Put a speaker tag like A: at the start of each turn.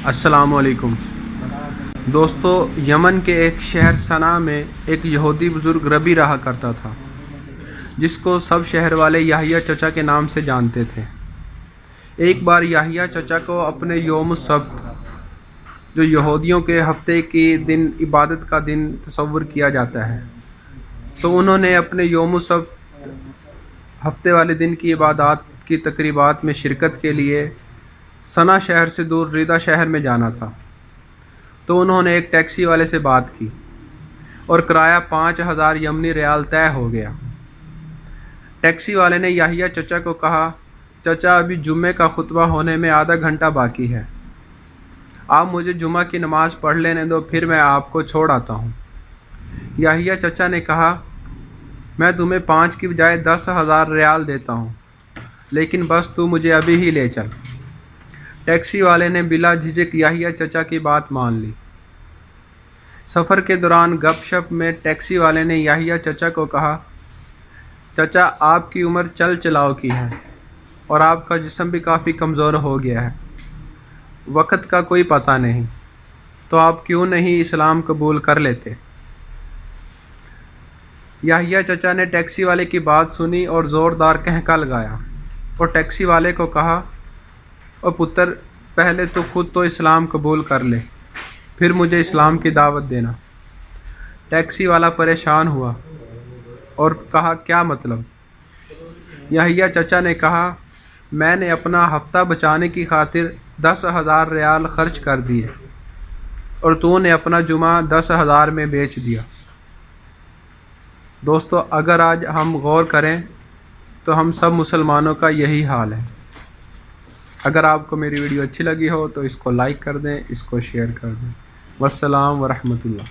A: السلام علیکم دوستو، یمن کے ایک شہر صنعا میں ایک یہودی بزرگ ربی رہا کرتا تھا، جس کو سب شہر والے یحییٰ چچا کے نام سے جانتے تھے۔ ایک بار یحییٰ چچا کو اپنے یوم السبت، جو یہودیوں کے ہفتے کے دن عبادت کا دن تصور کیا جاتا ہے، تو انہوں نے اپنے یوم السبت ہفتے والے دن کی عبادات کی تقریبات میں شرکت کے لیے صنعا شہر سے دور ریدا شہر میں جانا تھا۔ تو انہوں نے ایک ٹیکسی والے سے بات کی اور کرایہ 5000 یمنی ریال طے ہو گیا۔ ٹیکسی والے نے یحییٰ چچا کو کہا، چچا ابھی جمعے کا خطبہ ہونے میں آدھا گھنٹہ باقی ہے، آپ مجھے جمعہ کی نماز پڑھ لینے دو، پھر میں آپ کو چھوڑ آتا ہوں۔ یحییٰ چچا نے کہا، میں تمہیں 5 کی بجائے 10,000 ریال دیتا ہوں، لیکن بس تو مجھے ابھی ہی لے چل۔ ٹیکسی والے نے بلا جھجک یحییٰ چچا کی بات مان لی۔ سفر کے دوران گپ شپ میں ٹیکسی والے نے یحییٰ چچا کو کہا، چچا آپ کی عمر چل چلاؤ کی ہے اور آپ کا جسم بھی کافی کمزور ہو گیا ہے، وقت کا کوئی پتہ نہیں، تو آپ کیوں نہیں اسلام قبول کر لیتے؟ یحییٰ چچا نے ٹیکسی والے کی بات سنی اور زوردار کہکا لگایا اور ٹیکسی والے کو کہا، او پتر، پہلے تو خود تو اسلام قبول کر لے، پھر مجھے اسلام کی دعوت دینا۔ ٹیکسی والا پریشان ہوا اور کہا، کیا مطلب؟ یحییٰ چچا نے کہا، میں نے اپنا ہفتہ بچانے کی خاطر 10,000 ریال خرچ کر دیے اور تو نے اپنا جمعہ 10,000 میں بیچ دیا۔ دوستو، اگر آج ہم غور کریں تو ہم سب مسلمانوں کا یہی حال ہے۔ اگر آپ کو میری ویڈیو اچھی لگی ہو تو اس کو لائک کر دیں، اس کو شیئر کر دیں۔ والسلام ورحمۃ اللہ۔